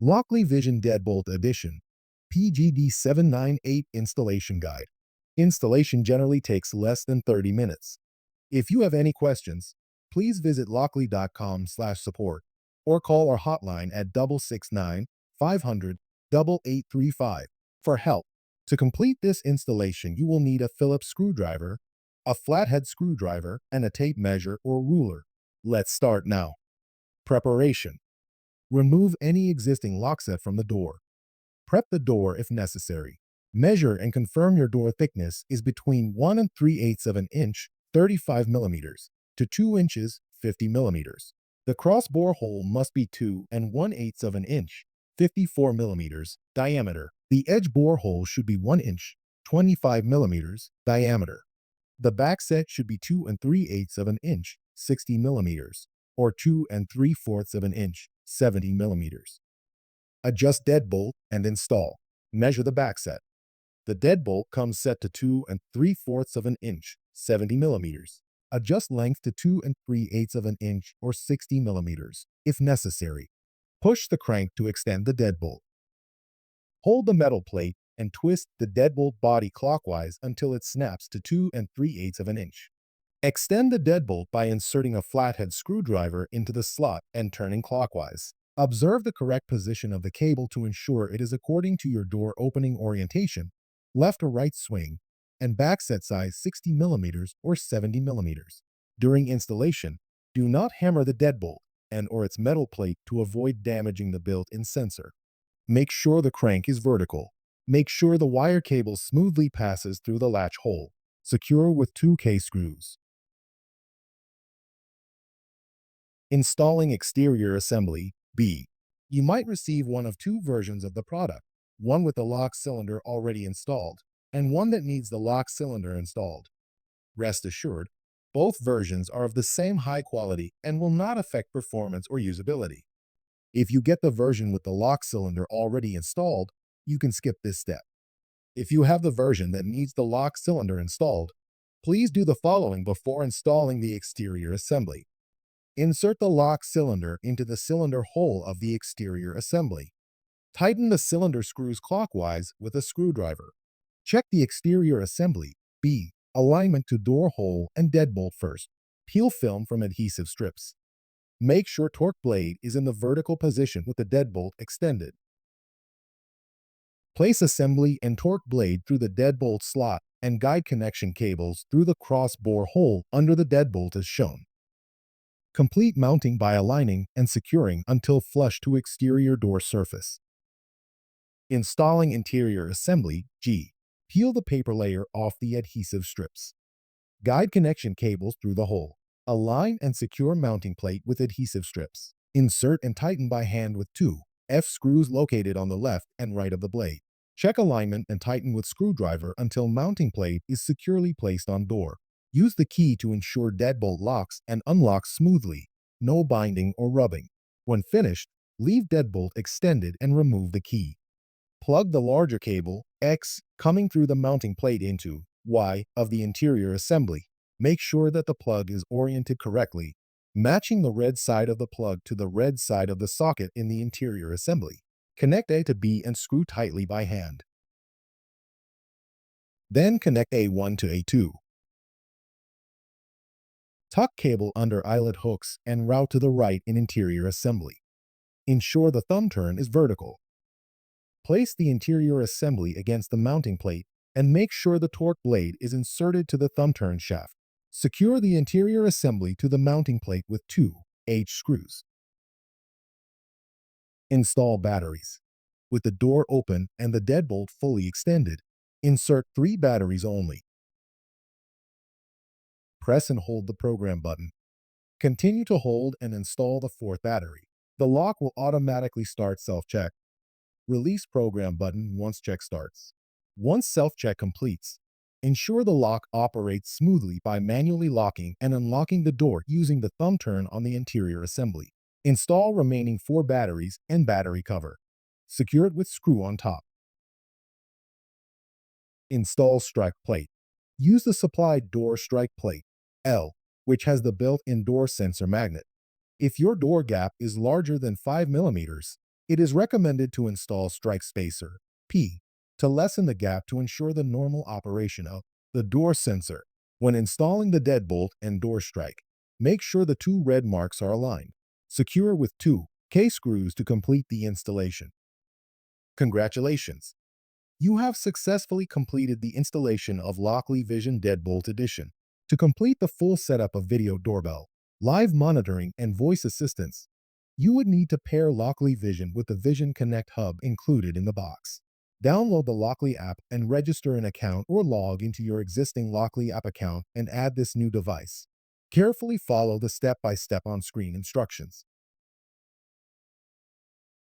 Lockley Vision Deadbolt Edition, PGD 798 Installation Guide. Installation generally takes less than 30 minutes. If you have any questions, please visit lockley.com/support or call our hotline at 669 500 8835 for help. To complete this installation, you will need a Phillips screwdriver, a flathead screwdriver, and a tape measure or ruler. Let's start now. Preparation. Remove any existing lock set from the door. Prep the door if necessary. Measure and confirm your door thickness is between 1 and 3/8 of an inch, 35 millimeters, to 2 inches, 50 millimeters. The cross bore hole must be 2 and 1/8 of an inch, 54 millimeters, diameter. The edge bore hole should be 1 inch, 25 millimeters, diameter. The back set should be 2 and 3/8 of an inch, 60 millimeters, or 2 and 3/4 of an inch, 70 millimeters. Adjust deadbolt and install. Measure the back set. The deadbolt comes set to 2 and 3/4 of an inch, 70 millimeters. Adjust length to 2 and 3/8 of an inch or 60 millimeters, if necessary. Push the crank to extend the deadbolt. Hold the metal plate and twist the deadbolt body clockwise until it snaps to 2 and 3/8 of an inch. Extend the deadbolt by inserting a flathead screwdriver into the slot and turning clockwise. Observe the correct position of the cable to ensure it is according to your door opening orientation, left or right swing, and back set size 60 millimeters or 70 millimeters. During installation, do not hammer the deadbolt and/or its metal plate to avoid damaging the built-in sensor. Make sure the crank is vertical. Make sure the wire cable smoothly passes through the latch hole. Secure with 2 K-screws. Installing exterior assembly, B. You might receive one of 2 versions of the product, one with the lock cylinder already installed, and one that needs the lock cylinder installed. Rest assured, both versions are of the same high quality and will not affect performance or usability. If you get the version with the lock cylinder already installed, you can skip this step. If you have the version that needs the lock cylinder installed, please do the following before installing the exterior assembly. Insert the lock cylinder into the cylinder hole of the exterior assembly. Tighten the cylinder screws clockwise with a screwdriver. Check the exterior assembly, B, alignment to door hole and deadbolt first. Peel film from adhesive strips. Make sure torque blade is in the vertical position with the deadbolt extended. Place assembly and torque blade through the deadbolt slot and guide connection cables through the cross bore hole under the deadbolt as shown. Complete mounting by aligning and securing until flush to exterior door surface. Installing interior assembly, G. Peel the paper layer off the adhesive strips. Guide connection cables through the hole. Align and secure mounting plate with adhesive strips. Insert and tighten by hand with 2 F screws located on the left and right of the blade. Check alignment and tighten with screwdriver until mounting plate is securely placed on door. Use the key to ensure deadbolt locks and unlocks smoothly, no binding or rubbing. When finished, leave deadbolt extended and remove the key. Plug the larger cable, X, coming through the mounting plate into Y of the interior assembly. Make sure that the plug is oriented correctly, matching the red side of the plug to the red side of the socket in the interior assembly. Connect A to B and screw tightly by hand. Then connect A1 to A2. Tuck cable under eyelet hooks and route to the right in interior assembly. Ensure the thumb turn is vertical. Place the interior assembly against the mounting plate and make sure the torque blade is inserted to the thumb turn shaft. Secure the interior assembly to the mounting plate with 2 H screws. Install batteries. With the door open and the deadbolt fully extended, insert 3 batteries only. Press and hold the program button. Continue to hold and install the 4th battery. The lock will automatically start self-check. Release program button once check starts. Once self-check completes, ensure the lock operates smoothly by manually locking and unlocking the door using the thumb turn on the interior assembly. Install remaining 4 batteries and battery cover. Secure it with screw on top. Install strike plate. Use the supplied door strike plate, L, which has the built-in door sensor magnet. If your door gap is larger than 5 millimeters, It is recommended to install strike spacer, P, to lessen the gap to ensure the normal operation of the door sensor. When installing the deadbolt and door strike, make sure the two red marks are aligned. Secure with two K-screws to complete the installation. Congratulations! You have successfully completed the installation of Lockley Vision Deadbolt Edition. To complete the full setup of video doorbell, live monitoring, and voice assistance, you would need to pair Lockley Vision with the Vision Connect hub included in the box. Download the Lockley app and register an account or log into your existing Lockley app account and add this new device. Carefully follow the step-by-step on-screen instructions.